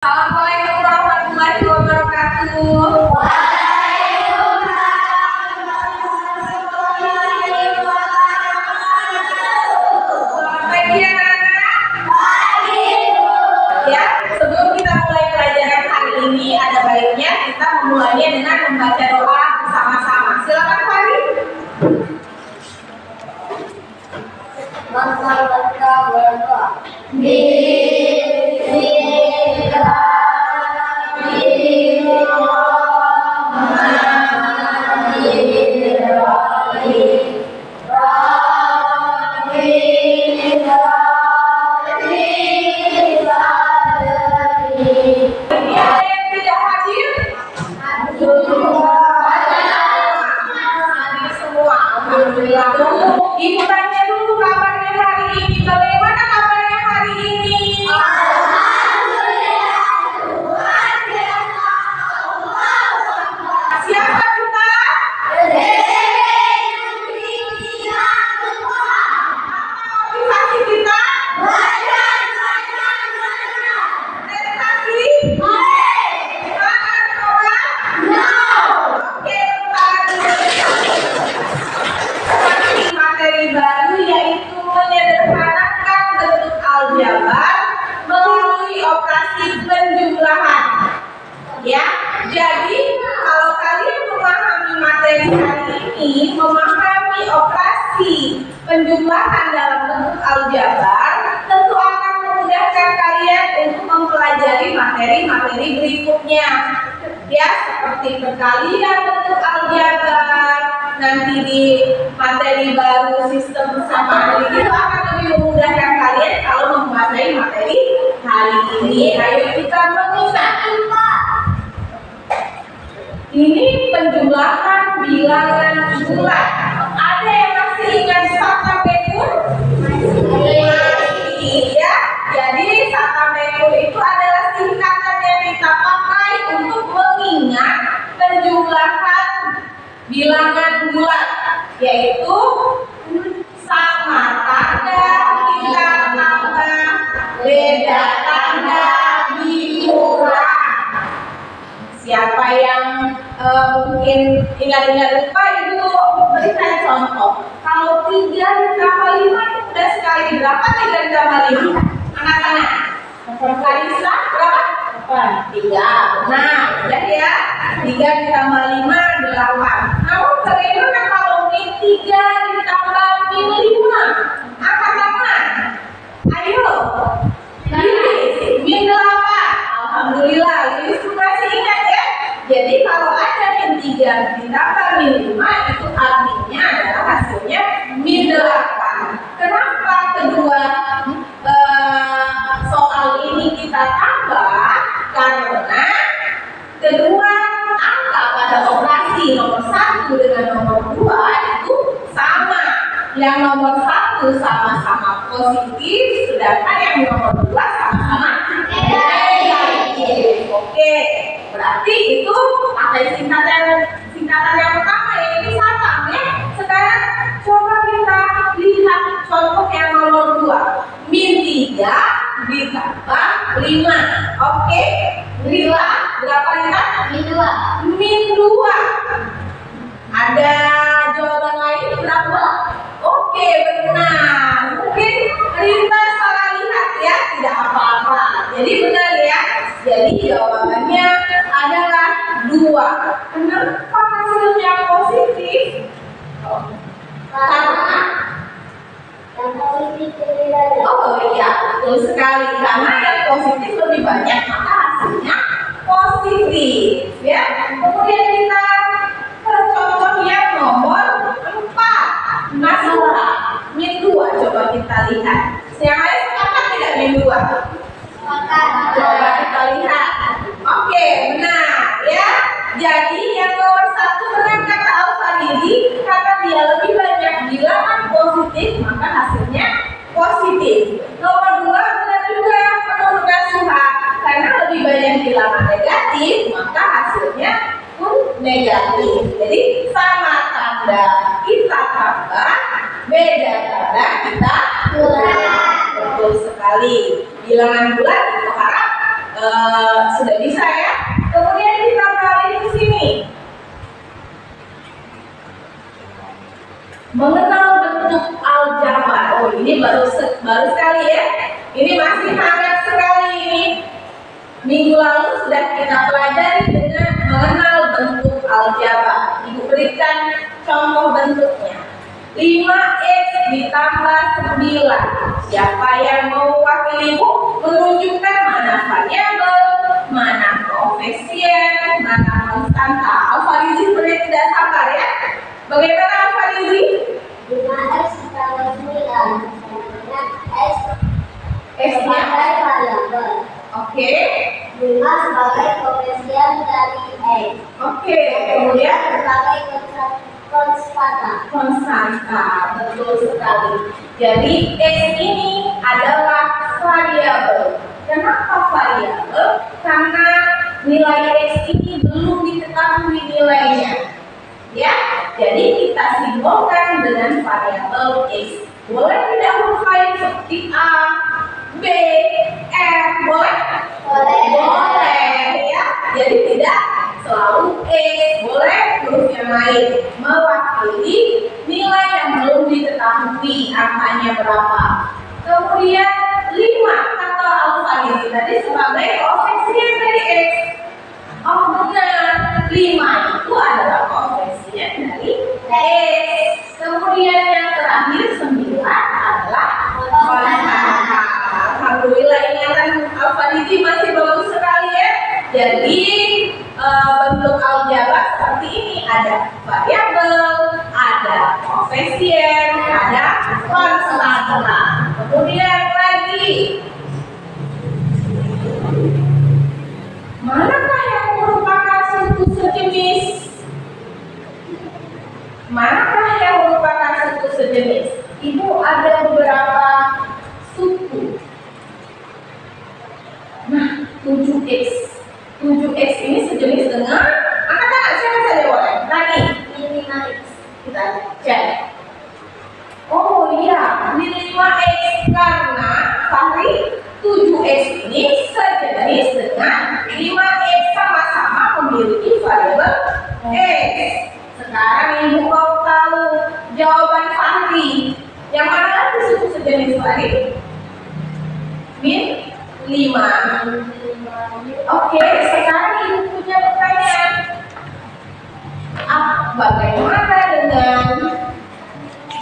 Assalamualaikum warahmatullahi wabarakatuh. Selamat pagi anak-anak. Ya, sebelum kita mulai pelajaran hari ini, ada baiknya kita memulainya dengan membaca doa bersama-sama. Silakan Fari. Kita berdoa. Ibu tanya dulu kabarnya hari ini. Bagaimana kabarnya hari ini? Siapa kita? Motivasi kita? Prestasi? Semangat kawan? Oke, materi baru yaitu menyederhanakan bentuk aljabar melalui operasi penjumlahan. Ya, jadi kalau kalian memahami materi hari ini, memahami operasi penjumlahan dalam bentuk aljabar, tentu akan memudahkan kalian untuk mempelajari materi-materi berikutnya. Ya, seperti perkalian bentuk aljabar, nanti di materi baru sistem persamaan itu akan lebih memudahkan kalian kalau menguasai materi hari ini. Ayo kita mengulang. Ini penjumlahan bilangan bulat. Ada yang masih ingat Sata Mekun? Masih ya. Jadi Sata Mekun itu adalah singkatan yang kita pakai untuk mengingat penjumlahan bilangan bulat, yaitu sama tanda kita tambah, beda tanda dikurang. Siapa yang mungkin ingat-ingat lupa, Ibu berikan contoh. Kalau 3 ditambah 5 itu udah sekali berapa 3 ditambah 5? Anak-anak, Kalisa berapa? 3. Nah, udah ya. 3 ditambah 5 8. Namun bagaimana kalau min 3 ditambah min 5? Angkat tangan. Ayo. Min 8. Alhamdulillah, Lilis masih ingat ya. Jadi kalau ada min 3 ditambah min 5, itu artinya adalah hasilnya min 8. Kenapa kedua soal ini kita tambah? Karena kedua angka pada operasi nomor 1 dengan nomor 2 itu sama. Yang nomor 1 sama-sama positif, sedangkan yang nomor 2 sama-sama negatif. Oke, berarti itu pakai singkatan yang pertama yaitu sama ya. Sekarang coba kita lihat contoh yang nomor 2. Min 3 ditambah 5. Oke, berilah berapa lihat? Min 2. Ada jawaban lain berapa? Oke, benar. Mungkin Rita salah lihat ya, tidak apa-apa. Jadi benar ya. Jadi jawabannya adalah 2. Kenapa hasilnya positif? Karena oh iya, betul sekali. Karena yang positif lebih banyak, maka hasilnya positif. Ya. Kemudian kita ke contoh yang nomor 4. Masalah min 2. Coba kita lihat. Yang lain sepakat tidak min 2? Coba kita lihat. Oke, benar ya. Jadi yang nomor 1 benar kata Al-Faridi, karena dia lebih banyak bilangan positif, maka hasilnya positif. Nomor 2 benar juga menurut Nasuha, karena lebih banyak bilangan negatif, maka hasilnya pun negatif. Jadi sama tanda kita tambah, beda tanda kita kurang. Betul sekali. Bilangan bulat itu harap Sudah bisa ya. Kemudian kita balik ke sini. Mengenal bentuk aljabar. Oh, ini baru sekali ya. Ini masih hangat sekali ini. Minggu lalu sudah kita pelajari dengan mengenal bentuk aljabar. Ibu berikan contoh bentuknya. 5x ditambah 9. Siapa yang mau wakili Ibu menunjukkan mana variabel, mana koefisien, mana konstanta. Alfarizi sebenarnya tidak sabar ya. Bagaimana Alfarizi? 5x ditambah 9. X X-nya sebagai variabel. oke. 5 sebagai koefisien dari X. Oke, kemudian Sebagai konstanta. konstanta, betul sekali. Jadi X ini adalah variabel. Kenapa variabel? Karena nilai X ini belum diketahui nilainya. Ya, jadi kita simbolkan dengan variabel X. Boleh tidak huruf lain seperti A, B, F, boleh? Boleh ya. Jadi tidak selalu X, boleh huruf yang lain mewakili nilai yang belum diketahui angkanya berapa. Kemudian 5 kata Alfarizi tadi sebagai koefisien dari X. Oh benar, 5 itu adalah koefisien dari X. Kemudian yang terakhir 9 adalah konstanta. Alhamdulillah ingatan Alfarizi masih bagus sekali ya. Jadi bentuk aljabar seperti ini, ada variabel, ada koefisien, ada konstanta. Kemudian lagi, manakah yang merupakan suku sejenis? Manakah yang merupakan suku sejenis? Ibu ada beberapa suku. Nah, 7x. 7x ini sejenis dengan angkat tangan siapa saja boleh. Tadi 5x. kita cek. Oh iya, ini 5x karena Fahri 7x ini sejenis dengan 5x, sama-sama memiliki variabel x. Sekarang Ibu mau tahu jawaban Fahri. Yang mana lagi suku sejenis Fahri? Min 5. Oke, sekarang Ibu punya pertanyaan. Bagaimana dengan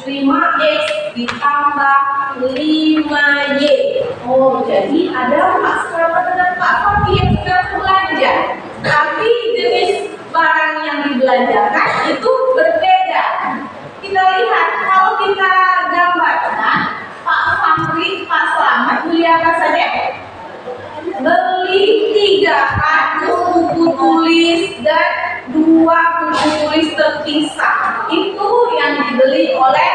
5x ditambah 5y? Oh, jadi ada Pak Selamat dengan Pak Fabi yang sedang belanja. Tapi jenis barang yang dibelanjakan itu berbeda. Kita lihat, kalau kita gambarkan Pak Fahri, Pak Selamat beli apa saja? Beli 3 kardus buku tulis dan 2 buku tulis terpisah. Itu yang dibeli oleh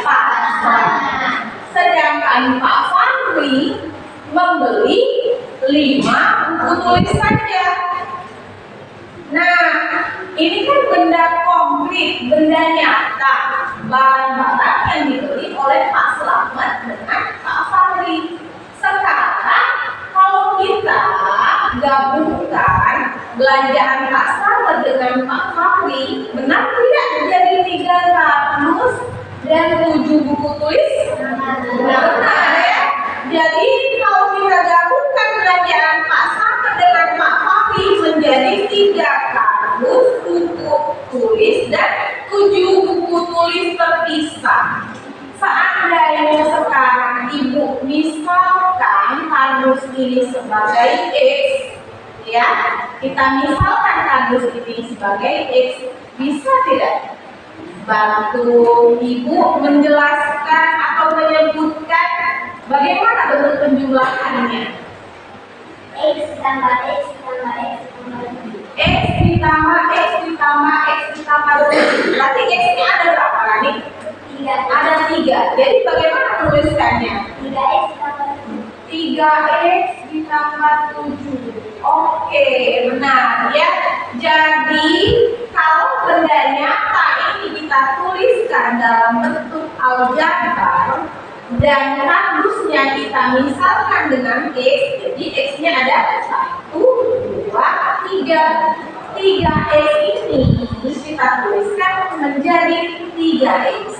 Pak Selamat. Sedangkan Pak Fahri membeli 5 buku tulis saja. Nah, ini kan benda konkret, benda nyata, barang-barang yang dibeli oleh Pak Selamat dengan Pak Fahri. Sekarang kalau kita gabungkan belanjaan Pak Selamat dengan Pak Fahri, benar tidak jadi 3 kardus dan 7 buku tulis? Benar ya. Jadi kalau kita gabungkan belanjaan Pak Selamat dengan Pak Fahri menjadi 3 kardus buku tulis dan 7 buku tulis terpisah. Seandainya sekarang Ibu misalkan kardus ini sebagai X, ya, kita misalkan kardus ini sebagai X, bisa tidak bantu Ibu menjelaskan atau menyebutkan bagaimana bentuk penjumlahannya? X ditambah X ditambah X ditambah X ditambah X ditambah X ditambah 7. Berarti X-nya ada berapa Rani? 3. Ada 3. Jadi bagaimana menuliskannya? 3x ditambah 3x ditambah 7. Oke, benar ya. Jadi kalau benda nyata ini kita tuliskan dalam bentuk aljabar dan kardusnya rumusnya kita misalkan dengan X, jadi X-nya ada 1, 2, 3. 3X ini kita tuliskan menjadi 3X.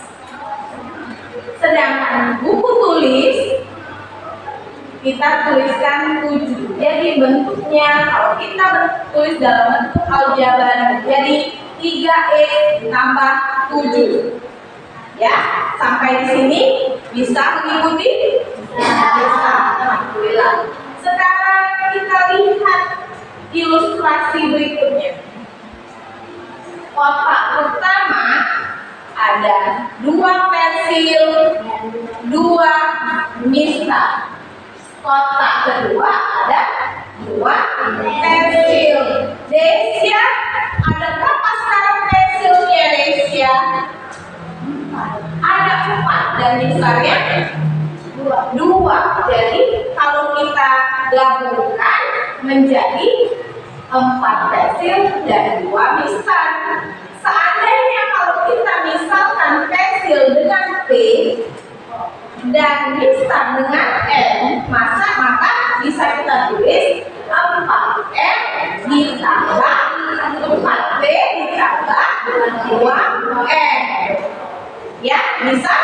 Sedangkan buku tulis kita tuliskan 7. Jadi bentuknya kalau kita tulis dalam bentuk aljabar menjadi 3X tambah 7. Ya, sampai di sini bisa mengikuti? Bisa. Alhamdulillah. Sekarang kita lihat ilustrasi berikutnya. Kotak pertama ada 2 pensil, 2 mista. Kotak kedua ada 2 pensil. Desya, ada berapa sekarang pensilnya Desya? Ada 4 dan mistanya 2. Jadi kalau kita gabungkan menjadi 4 pensil dan 2 mistar. Seandainya kalau kita misalkan pensil dengan P dan mistar dengan M, maka bisa kita tulis 4M ditambah 4P ditambah 2M. Ya, bisa?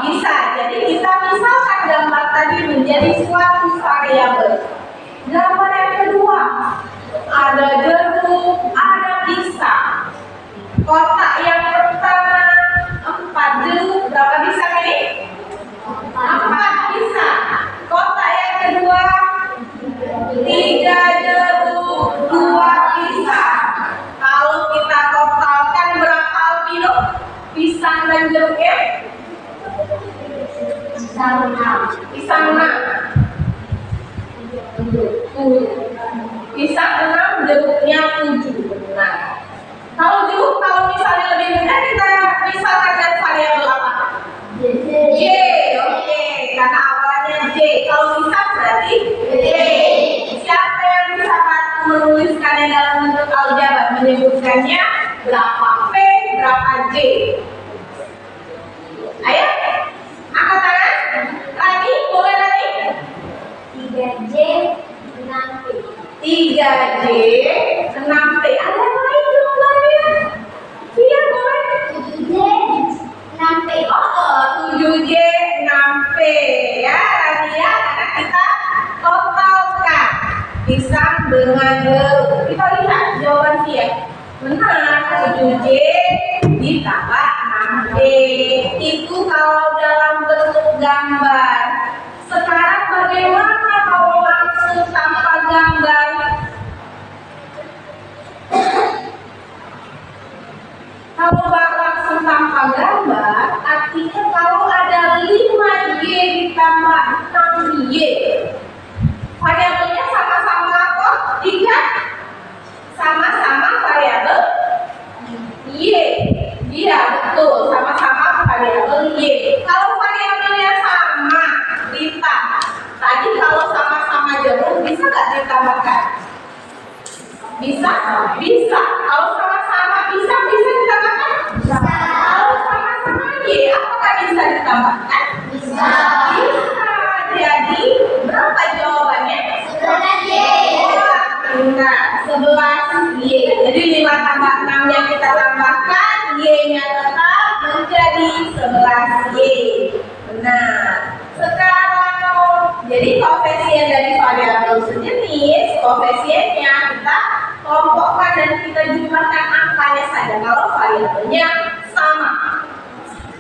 Bisa. Jadi kita misalkan gambar tadi menjadi suatu variabel. Gambar yang kedua, ada jeruk, ada pisang. Kotak yang pertama 4 jeruk, berapa pisang ini? 4 pisang. Kotak yang kedua 3 jeruk, 2 pisang. Kalau kita totalkan berapa albino? Pisang dan jeruknya? Pisang 6. Pisang 6, jeruknya 7. Nah, kalau jeruk, kalau misalnya lebih mudah kita misalkan dengan variabel apa? J. Oke, karena awalnya J. Kalau pisang berarti J. Siapa yang bisa menuliskannya dalam bentuk aljabar, menyebutkannya berapa P, berapa J? Ayo, angkat tangan. Rani, boleh Rani? 3J 6P. 3J 6P. Ada yang lain jawabannya? Iya, boleh. 7J 6P. Oh, 7J 6P ya, Rania, karena kita totalkan pisang dengan jeruk. Kita lihat jawaban dia. Benar, 7J ditambah 6P. Itu kalau dalam bentuk gambar. Sekarang bagaimana kalau langsung tanpa gambar? Kalau langsung tanpa gambar, artinya kalau ada 5Y ditambah 6Y, variabelnya sama-sama apa? 3? Sama-sama variabel Y. Iya, betul, sama-sama variabel Y. Kalau variabelnya sama, Rita, tadi kalau sama-sama jeruk bisa nggak ditambahkan? Bisa? Bisa. Kalau sama-sama pisang bisa ditambahkan? Bisa. Kalau sama-sama Y, apakah bisa ditambahkan? Bisa. Bisa. Jadi berapa jawabannya? 11J. Nah, 11Y. Jadi 5 tambah 6 yang kita tambahkan, Y-nya tetap menjadi 11Y. Benar. Sekarang, jadi koefisien dari variabel sejenis, koefisiennya kita kelompokkan dan kita jumlahkan angkanya saja kalau variabelnya sama.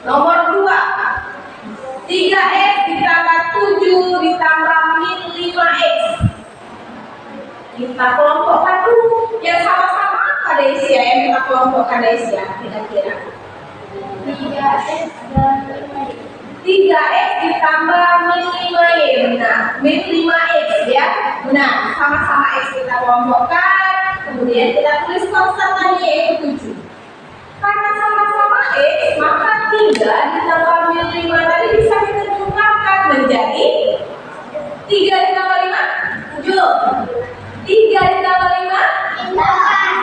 Nomor 2, 3X ditambah 7 ditambah min 5X. Kita kelompokkan dulu yang sama-sama apa Desya yang kita kelompokkan Desya kira-kira? 3X dan 5X. 3X ditambah min 5Y, benar. Min 5X ya, benar. Sama-sama X kita kelompokkan, kemudian kita tulis konstantannya yaitu 7. Karena sama-sama X, maka 3 ditambah min 5 tadi bisa kita jumlahkan menjadi 3 ditambah 5, 7. 3 ditambah 5,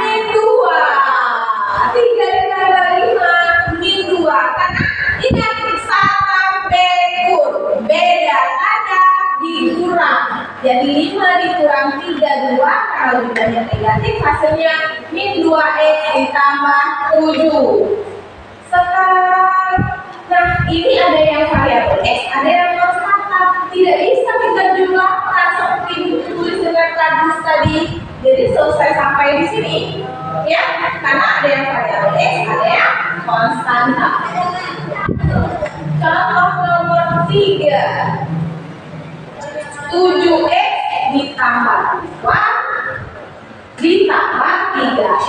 min 2. 3 ditambah 5, min 2. Karena ingat, sampai kur beda karena lebih banyak negatif, hasilnya min 2x ditambah 7. Sekarang, nah ini ada yang variabel x, ada yang konstanta. Tidak bisa kita jumlahkan seperti ditulis dengan kardus tadi. Jadi selesai sampai di sini, ya, karena ada yang variabel x, ada yang konstanta. Contoh nomor 3, 7x ditambah 2 ditambah 3x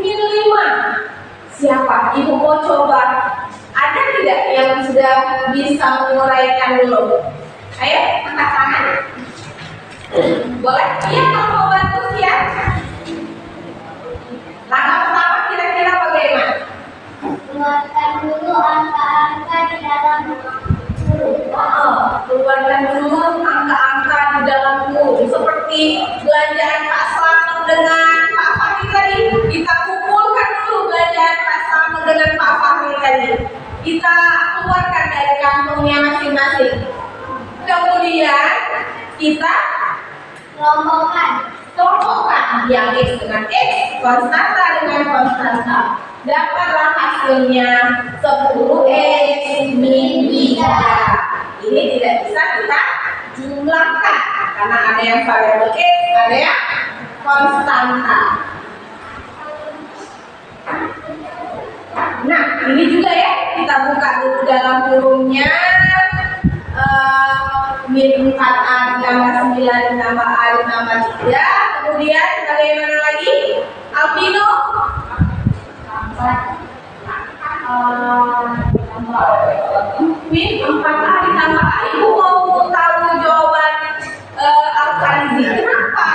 min 5. Siapa? Ibu mau coba? Ada tidak yang sudah bisa menguraikan dulu? Ayo, angkat tangan. Boleh? Iya, kalau mau bantu ya. Langkah pertama kira-kira bagaimana? Keluarkan dulu angka-angka di dalam kurung. Keluarkan dulu angka-angka di dalam kurung. Seperti belanjaan Pak Slamet dengan Pak Fahri tadi. Kita kumpulkan dulu belanjaan Pak Slamet dengan Pak Fahri tadi. Kita keluarkan dari kantongnya masing-masing. Kemudian kita kelompokkan yang x dengan x, konstanta dengan konstanta. Dapatlah hasilnya 10x min 3. Ini tidak bisa kita jumlahkan karena ada yang variabel x, ada yang konstanta. Nah, ini juga ya, kita buka dulu dalam kurungnya. Min 4a ditambah 9 ditambah a ditambah 3. Kemudian bagaimana lagi? Alvino? Min 4a ditambah a. Ibu mau tahu jawaban Alfarizi. Kenapa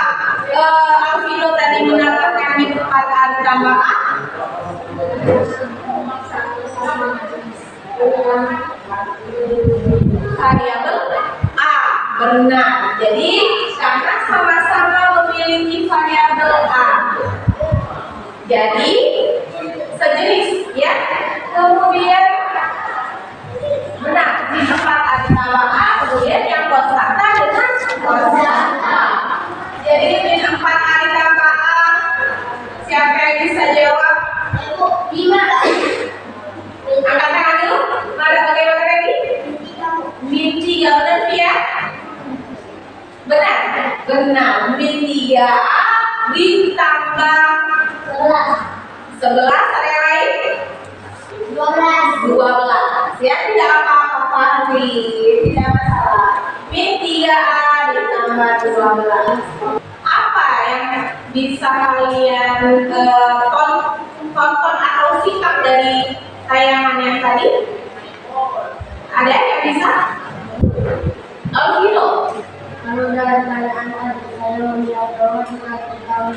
Alvino tadi mendapatkan min 4a ditambah a? Variabel a, benar. Jadi karena sama-sama memiliki variabel a, jadi sejenis ya. Kemudian benar, min 4a ditambah a, kemudian yang konstanta dengan konstanta. Jadi min 4a ditambah a, siapa yang bisa jawab? 5. Angkat tangan dulu. Ada bagaimana lagi? Min 3, benar ya? Benar? Benar. Min 3a ditambah 11. Ada yang lain? 12. Ya, tidak apa-apa Fahri, tidak masalah. Min 3a ditambah 12. Apa yang bisa kalian tonton atau simak dari tayangan yang tadi? Ada yang bisa? Alvino? Kalau dalam keadaan tadi saya melihat bahwa kita tahu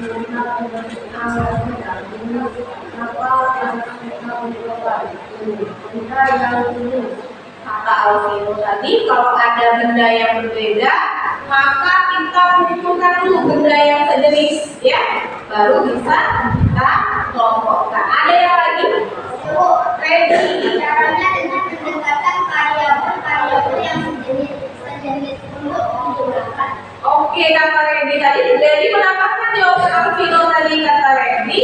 kata Alvino tadi, kalau ada benda yang berbeda, maka kita kumpulkan dulu benda yang sejenis, ya, baru bisa kita kelompokkan. Ada yang lagi? Ready? caranya dengan mendekatkan variabel yang sejenis untuk menjumlahkan. Oke, kata Ready tadi. Ready mendapatkan jawaban Alvino tadi, kata Ready.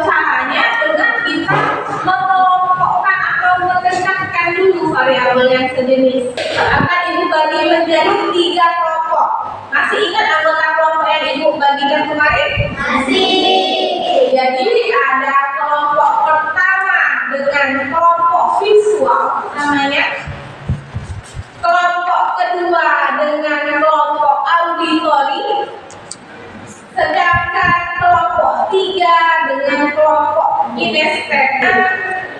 Caranya dengan kita mengelompokkan atau mendekatkan dulu variabel yang sejenis. Akan ibu bagi menjadi 3 kelompok. Masih ingat anggota kelompok yang ibu bagikan kemarin? Masih. Jadi ada kelompok pertama dengan kelompok visual namanya. Kelompok kedua dengan kelompok auditori. Sedangkan kelompok 3 dengan kelompok kinestetik.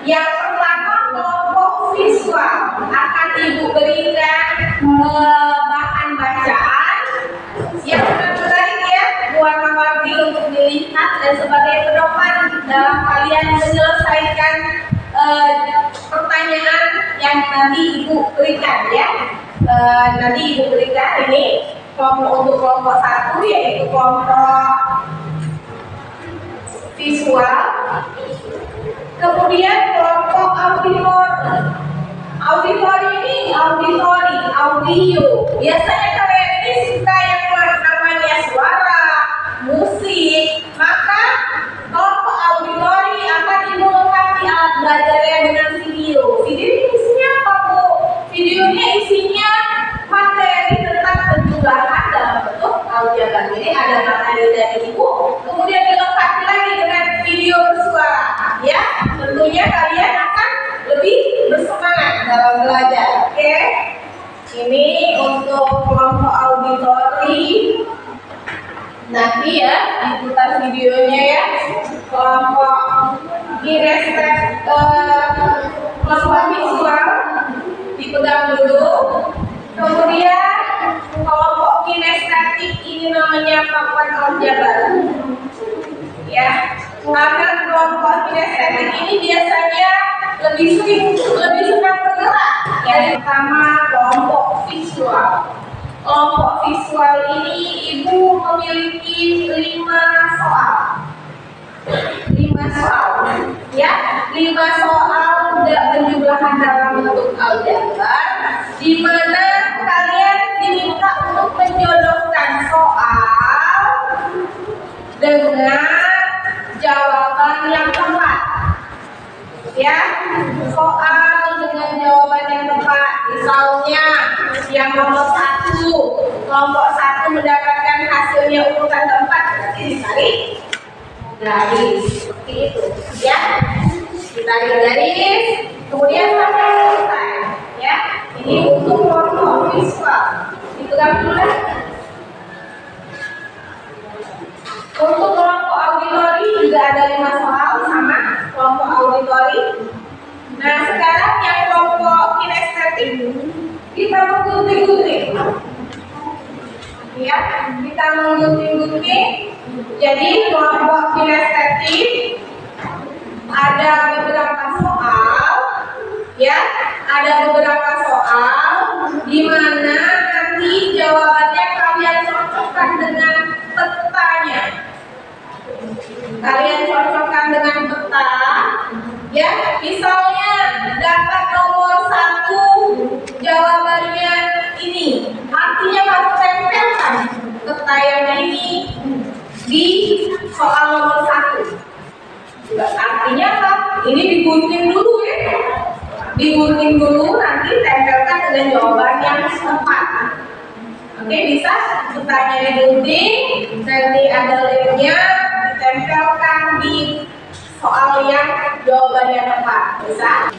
Yang pertama kelompok visual akan ibu berikan bahan bacaan yang menarik ya, warna-warni untuk dilihat dan sebagai pedoman dalam kalian menyelesaikan pertanyaan yang nanti ibu berikan ya. Nanti ibu berikan ini kelompok untuk kelompok 1 yaitu kelompok visual. Kemudian kelompok auditori. Auditori ini audio. Biasanya kalian ini suka yang namanya suara, Jadi ada materi dari ibu, kemudian dilengkapi lagi dengan video bersuara. Ya, tentunya kalian akan lebih bersemangat dalam belajar. Oke, ini untuk kelompok auditori. Nanti ya diputar videonya ya. Kelompok kinestetik, kelompok visual dipegang dulu. Kemudian kelompok kinestetik ini namanya papan kerja baru. Ya, karena kelompok kinestetik ini biasanya lebih suka bergerak. Yang pertama kelompok visual. Kelompok visual ini ibu memiliki 5 soal. 5 soal, ya, 5 soal berjumlahan dalam bentuk aljabar, di mana kalian diminta untuk menjodohkan soal dengan jawaban yang tepat. Ya, soal dengan jawaban yang tepat. Misalnya yang nomor 1, kelompok 1 mendapatkan hasilnya urutan keempat, berarti ditarik garis seperti itu. Ya, ditarik garis, kemudian sampai selesai. Ya, ini untuk kelompok visual. Dipegang dulu. Untuk kelompok auditori juga ada 5 soal sama kelompok auditori. Nah, sekarang yang kelompok kinestetik kita menggunting-gunting. Ya, kita menggunting-gunting. Jadi kelompok kinestetik ada beberapa soal, ya, ada beberapa soal di mana nanti jawabannya kalian cocokkan dengan petanya. Kalian cocokkan dengan peta, ya. Misalnya dapat nomor 1, jawabannya ini, artinya kamu tempelkan peta yang ini di soal nomor 1. Artinya apa? Ini digunting dulu ya, digunting dulu, nanti tempelkan dengan jawaban yang tepat. Oke, bisa petanya digunting, nanti ada lemnya, ditempelkan di soal yang jawabannya tepat. Bisa?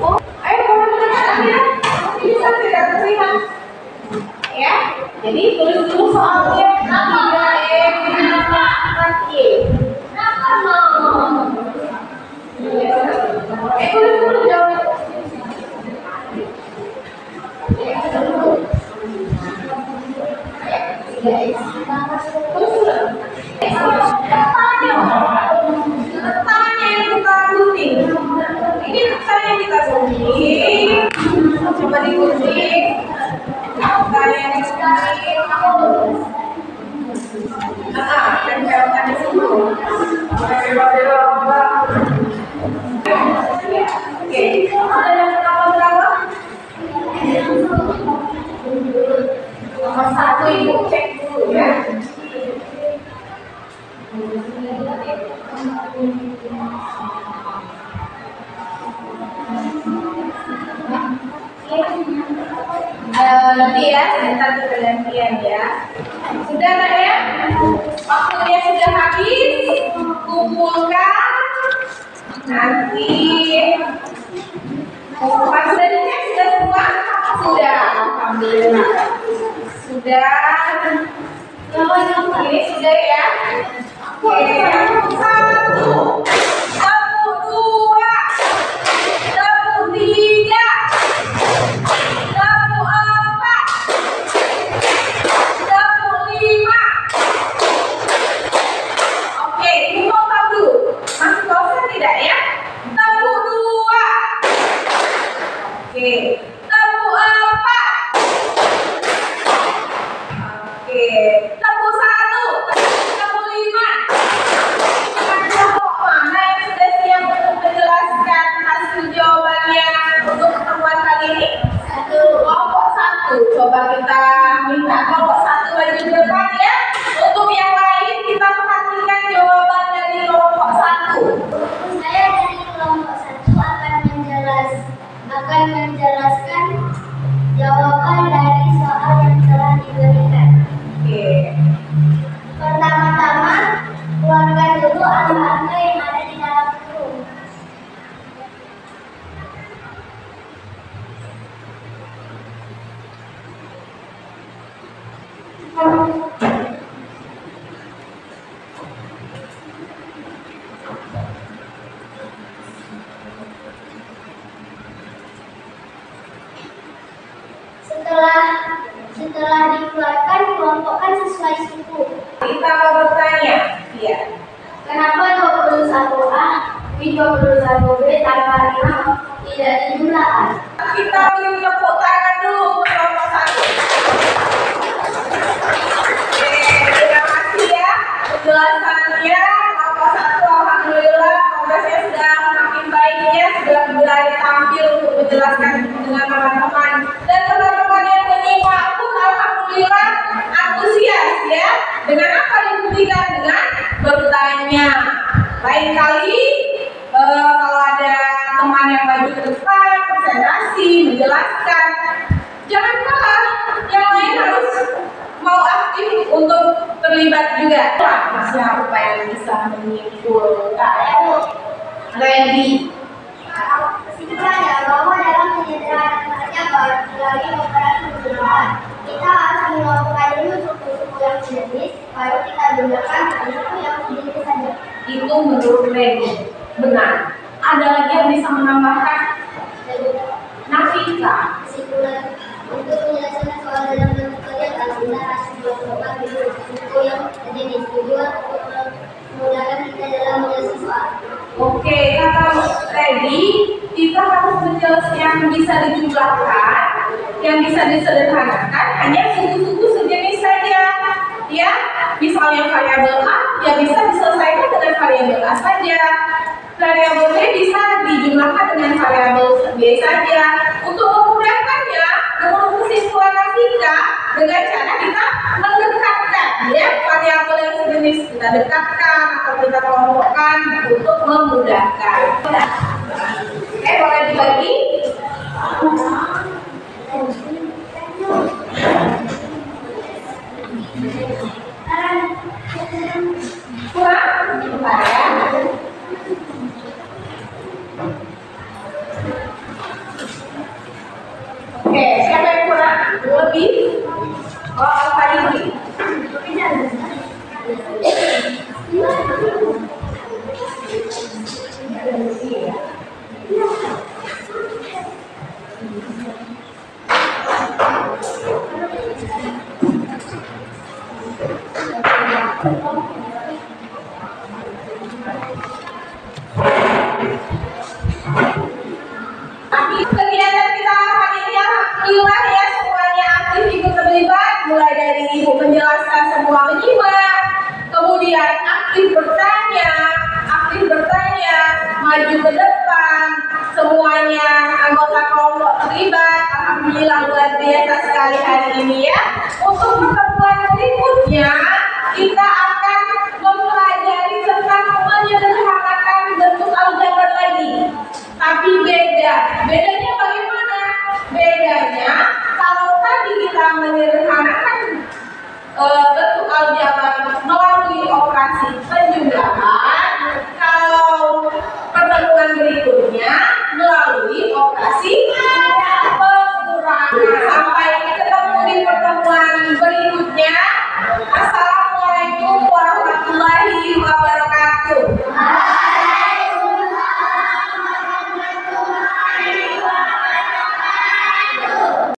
Oh, ayo teman-teman, bisa tidak terlihat? Ya, jadi tulis dulu soalnya. 3M 4Y. Tulis dulu jawab. Petanya yang kita gunting. Ini petanya yang kita gunting. Coba digunting. Petanya yang digunting. Tempelkan di situ. Oke, ada yang nomor berapa? Nomor 1 ibu cek dulu ya. Nanti ya, sebentar kita gantian ya. Sudah Nak ya? Waktunya sudah habis. Kumpulkan. Nanti kumpulkan. Sudah dicek? Sudah semua? Sudah. Alhamdulillah. Sudah. Ini sudah ya. Oke. 1, 2, 3, 5. Oke, ini mau tahu masih bosan tidak ya? Tabu 2. Oke, tabu 4. Oke, tabu 1, tabu 5. Kelompok mana yang sudah siap untuk menjelaskan hasil jawabannya untuk pertemuan kali ini? Kelompok 1. Coba kita minta Setelah dikeluarkan, kelompokkan sesuai suku. Kita mau bertanya, ya. Kenapa 21A, B21B tanpa 5 tidak dijumlahkan? Kita beri tepuk tangan dulu untuk kelompok 1. Oke, terima kasih ya penjelasannya. Kelompok 1 alhamdulillah progresnya sudah makin baik ya, sudah berani tampil untuk menjelaskan dengan teman-teman. Dan teman-teman yang menyimak pun alhamdulillah antusias ya. Dengan apa dibuktikan? Dengan bertanya. Lain kali kalau ada teman yang maju ke depan, presentasi, menjelaskan, jangan kalah. Yang lain harus mau aktif untuk terlibat juga. Siapa yang bisa menyimpulkan? Ready? Kesimpulannya bahwa dalam penyederhanaan kerja melalui operasi penjumlahan, kita harus mengelompokkan dulu suku-suku yang sejenis, baru kita gunakan suku yang sejenis saja. Itu menurut Ready. Benar. Ada lagi yang bisa menambahkan? Nafika. Kesimpulan untuk menyelesaikan soal dalam bentuk kerja kita harus mengelompokkan dulu suku yang sejenis, tujuan untuk memudahkan kita dalam menyelesaikan soal. Oke, kata Ready, kita harus menjelaskan yang bisa dijumlahkan, yang bisa disederhanakan hanya suku-suku sejenis saja. Ya, misalnya variabel A, ya bisa diselesaikan dengan variabel A saja. Variabel B bisa dijumlahkan dengan variabel B saja. Untuk memudahkannya, menurut kesimpulan Nafika, dengan cara kita mendekatkan ya variabel yang sejenis kita dekatkan atau kita kelompokkan untuk memudahkan. Boleh dibagi? Kurang? Bentar ya. Oke, siapa yang kurang? Lebih? Oh, apa ini? Kegiatan kita hari ini alhamdulillah ya semuanya aktif ikut terlibat, mulai dari ibu menjelaskan semua menyimak, kemudian aktif bertanya, maju ke depan, semuanya anggota kelompok terlibat. Alhamdulillah luar biasa sekali hari ini ya. Untuk pertemuan berikutnya kita akan mempelajari tentang menyederhanakan bentuk aljabar lagi. Tapi bedanya bagaimana? Bedanya kalau tadi kita menyederhanakan bentuk aljabar melalui operasi penjumlahan, kalau pertemuan berikutnya melalui operasi pengurangan. Sampai ketemu di pertemuan berikutnya. Assalamualaikum warahmatullahi wabarakatuh.